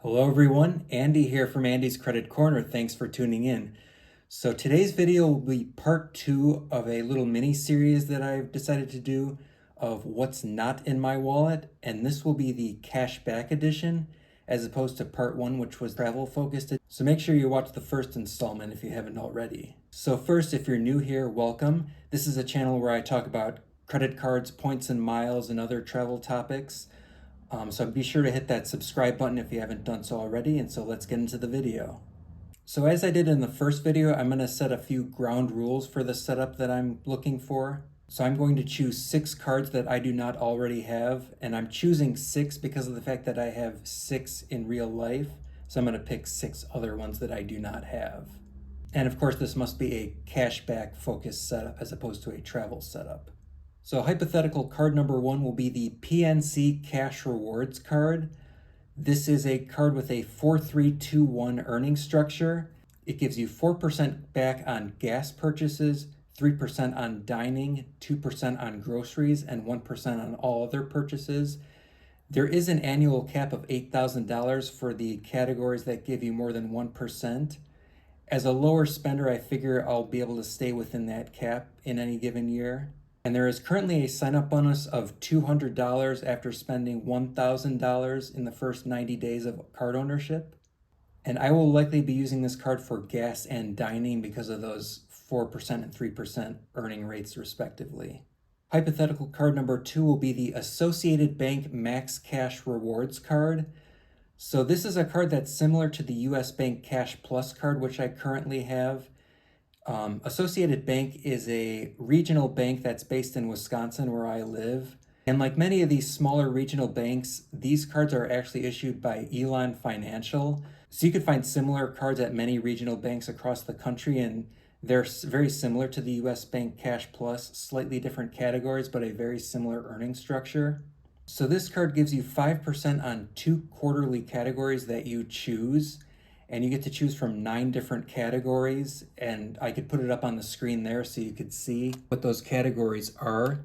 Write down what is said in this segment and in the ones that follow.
Hello everyone, Andy here from Andy's Credit Corner. Thanks for tuning in. So today's video will be part 2 of a little mini series that I've decided to do of what's not in my wallet, and this will be the cashback edition as opposed to part 1, which was travel focused. So make sure you watch the first installment if you haven't already. So first, if you're new here, welcome. This is a channel where I talk about credit cards, points and miles, and other travel topics. So be sure to hit that subscribe button if you haven't done so already, and so let's get into the video. So as I did in the first video, I'm going to set a few ground rules for the setup that I'm looking for. So I'm going to choose 6 cards that I do not already have, and I'm choosing 6 because of the fact that I have 6 in real life. So I'm going to pick 6 other ones that I do not have. And of course, this must be a cashback focused setup as opposed to a travel setup. So hypothetical card number 1 will be the PNC Cash Rewards card. This is a card with a 4-3-2-1 earning structure. It gives you 4% back on gas purchases, 3% on dining, 2% on groceries, and 1% on all other purchases. There is an annual cap of $8,000 for the categories that give you more than 1%. As a lower spender, I figure I'll be able to stay within that cap in any given year. And there is currently a sign-up bonus of $200 after spending $1,000 in the first 90 days of card ownership. And I will likely be using this card for gas and dining because of those 4% and 3% earning rates respectively. Hypothetical card number 2 will be the Associated Bank Max Cash Rewards card. So this is a card that's similar to the US Bank Cash Plus card, which I currently have. Associated Bank is a regional bank that's based in Wisconsin, where I live. And like many of these smaller regional banks, these cards are actually issued by Elon Financial. So you could find similar cards at many regional banks across the country, and they're very similar to the US Bank Cash Plus, slightly different categories, but a very similar earning structure. So this card gives you 5% on 2 quarterly categories that you choose. And you get to choose from 9 different categories, and I could put it up on the screen there so you could see what those categories are.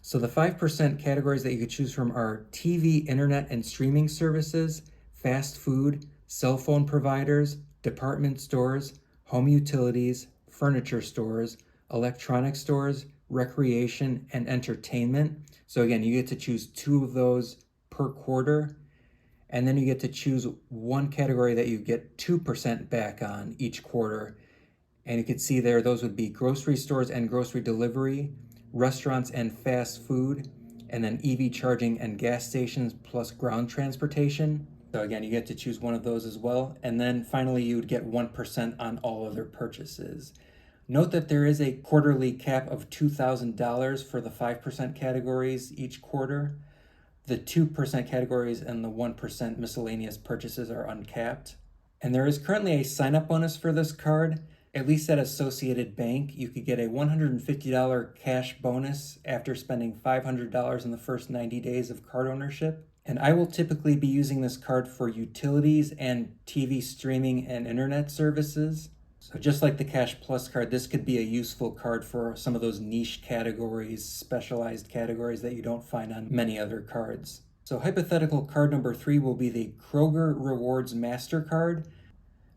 So the 5% categories that you could choose from are TV, internet, and streaming services, fast food, cell phone providers, department stores, home utilities, furniture stores, electronic stores, recreation, and entertainment. So again, you get to choose 2 of those per quarter. And then you get to choose 1 category that you get 2% back on each quarter. And you can see there, those would be grocery stores and grocery delivery, restaurants and fast food, and then EV charging and gas stations plus ground transportation. So again, you get to choose 1 of those as well. And then finally, you would get 1% on all other purchases. Note that there is a quarterly cap of $2,000 for the 5% categories each quarter. The 2% categories and the 1% miscellaneous purchases are uncapped. And there is currently a sign-up bonus for this card. At least at Associated Bank, you could get a $150 cash bonus after spending $500 in the first 90 days of card ownership. And I will typically be using this card for utilities and TV streaming and internet services. So just like the Cash Plus card, this could be a useful card for some of those niche categories, specialized categories that you don't find on many other cards. So hypothetical card number 3 will be the Kroger Rewards MasterCard.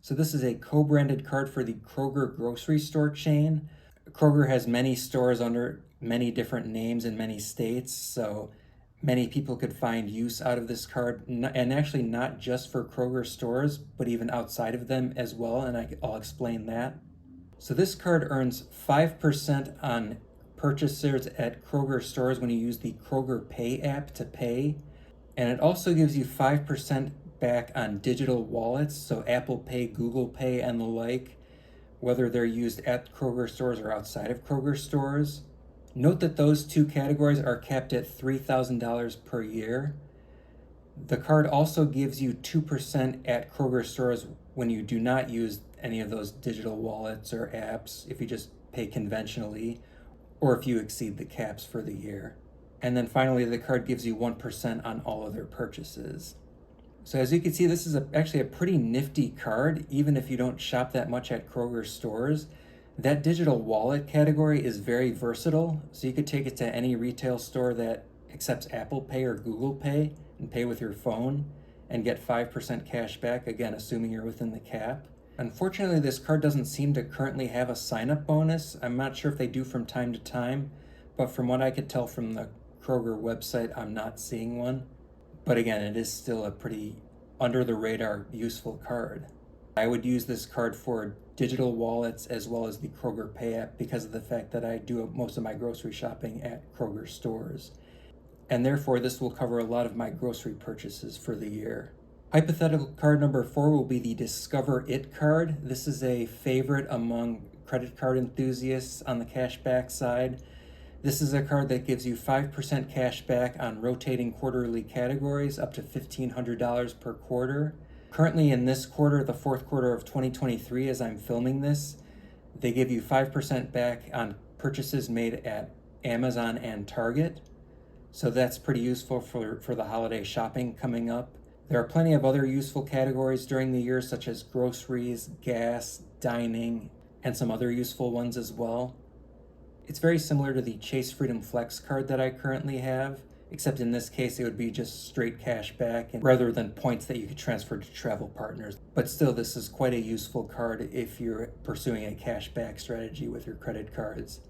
So this is a co-branded card for the Kroger grocery store chain. Kroger has many stores under many different names in many states, so many people could find use out of this card, and actually not just for Kroger stores, but even outside of them as well, and I'll explain that. So this card earns 5% on purchasers at Kroger stores when you use the Kroger Pay app to pay, and it also gives you 5% back on digital wallets, so Apple Pay, Google Pay, and the like, whether they're used at Kroger stores or outside of Kroger stores. Note that those 2 categories are capped at $3,000 per year. The card also gives you 2% at Kroger stores when you do not use any of those digital wallets or apps, if you just pay conventionally, or if you exceed the caps for the year. And then finally, the card gives you 1% on all other purchases. So as you can see, this is actually a pretty nifty card, even if you don't shop that much at Kroger stores. That digital wallet category is very versatile, so you could take it to any retail store that accepts Apple Pay or Google Pay and pay with your phone. and get 5% cash back, again, assuming you're within the cap. Unfortunately, this card doesn't seem to currently have a sign-up bonus. I'm not sure if they do from time to time, but from what I could tell from the Kroger website, I'm not seeing one. But again, it is still a pretty under-the-radar useful card. I would use this card for digital wallets as well as the Kroger Pay app because of the fact that I do most of my grocery shopping at Kroger stores. And therefore, this will cover a lot of my grocery purchases for the year. Hypothetical card number 4 will be the Discover It card. This is a favorite among credit card enthusiasts on the cashback side. This is a card that gives you 5% cash back on rotating quarterly categories up to $1,500 per quarter. Currently in this quarter, the fourth quarter of 2023, as I'm filming this, they give you 5% back on purchases made at Amazon and Target. So that's pretty useful for the holiday shopping coming up. There are plenty of other useful categories during the year, such as groceries, gas, dining, and some other useful ones as well. It's very similar to the Chase Freedom Flex card that I currently have, except in this case it would be just straight cash back rather than points that you could transfer to travel partners. But still, this is quite a useful card if you're pursuing a cash back strategy with your credit cards.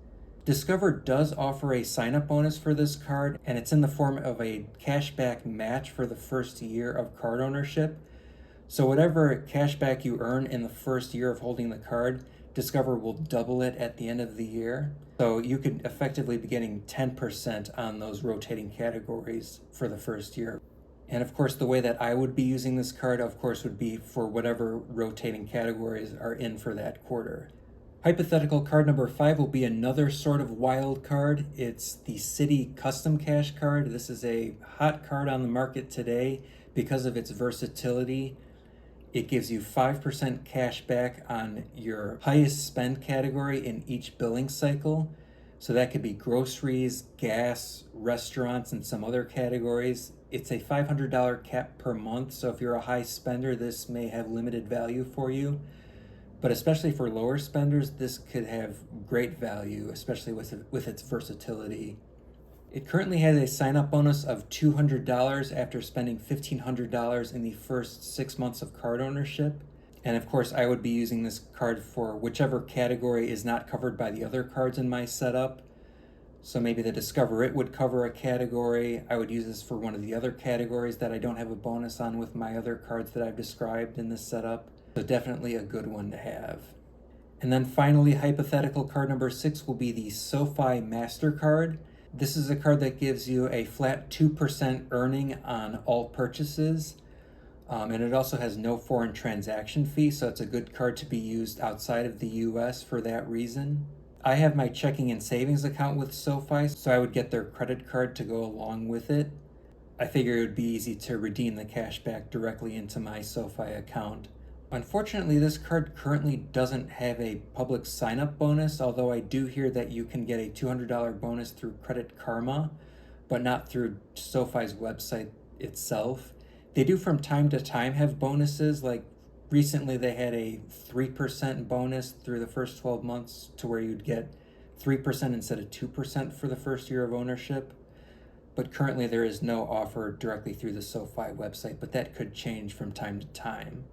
Discover does offer a sign-up bonus for this card, and it's in the form of a cashback match for the first year of card ownership. So whatever cashback you earn in the first year of holding the card, Discover will double it at the end of the year. So you could effectively be getting 10% on those rotating categories for the first year. And of course, the way that I would be using this card, of course, would be for whatever rotating categories are in for that quarter. Hypothetical card number 5 will be another sort of wild card. It's the Citi Custom Cash card. This is a hot card on the market today because of its versatility. It gives you 5% cash back on your highest spend category in each billing cycle. So that could be groceries, gas, restaurants, and some other categories. It's a $500 cap per month, so if you're a high spender, this may have limited value for you. But especially for lower spenders, this could have great value, especially with its versatility. It currently has a sign-up bonus of $200 after spending $1,500 in the first 6 months of card ownership. And of course, I would be using this card for whichever category is not covered by the other cards in my setup. So maybe the Discover It would cover a category. I would use this for one of the other categories that I don't have a bonus on with my other cards that I've described in this setup. So definitely a good one to have. And then finally, hypothetical card number 6 will be the Sofi MasterCard. This is a card that gives you a flat 2% earning on all purchases. And it also has no foreign transaction fee, so it's a good card to be used outside of the US for that reason. I have my checking and savings account with Sofi, so I would get their credit card to go along with it. I figure it would be easy to redeem the cash back directly into my Sofi account. Unfortunately, this card currently doesn't have a public sign-up bonus, although I do hear that you can get a $200 bonus through Credit Karma, but not through Sofi's website itself. They do from time to time have bonuses, like recently they had a 3% bonus through the first 12 months to where you'd get 3% instead of 2% for the first year of ownership. But currently there is no offer directly through the Sofi website, but that could change from time to time.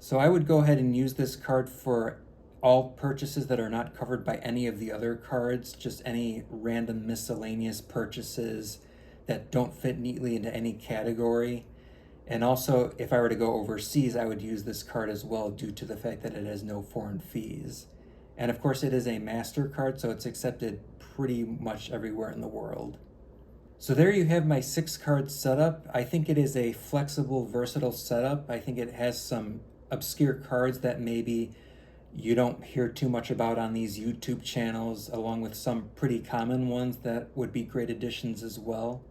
So I would go ahead and use this card for all purchases that are not covered by any of the other cards, just any random miscellaneous purchases that don't fit neatly into any category. And also, if I were to go overseas, I would use this card as well due to the fact that it has no foreign fees. And of course, it is a MasterCard, so it's accepted pretty much everywhere in the world. So there you have my 6 card setup. I think it is a flexible, versatile setup. I think it has some obscure cards that maybe you don't hear too much about on these YouTube channels, along with some pretty common ones that would be great additions as well.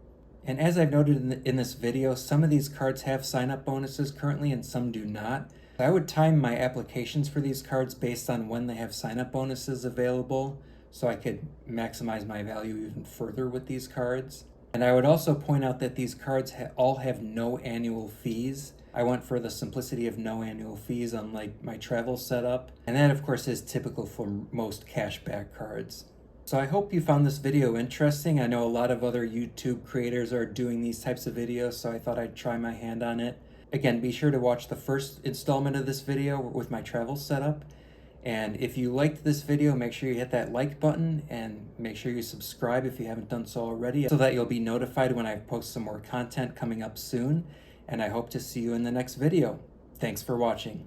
And as I've noted in this video, some of these cards have sign-up bonuses currently and some do not. I would time my applications for these cards based on when they have sign-up bonuses available, so I could maximize my value even further with these cards. And I would also point out that these cards all have no annual fees. I went for the simplicity of no annual fees, unlike my travel setup. And that, of course, is typical for most cashback cards. So I hope you found this video interesting. I know a lot of other YouTube creators are doing these types of videos, so I thought I'd try my hand on it. Again, be sure to watch the first installment of this video with my travel setup. And if you liked this video, make sure you hit that like button and make sure you subscribe if you haven't done so already, so that you'll be notified when I post some more content coming up soon. And I hope to see you in the next video. Thanks for watching.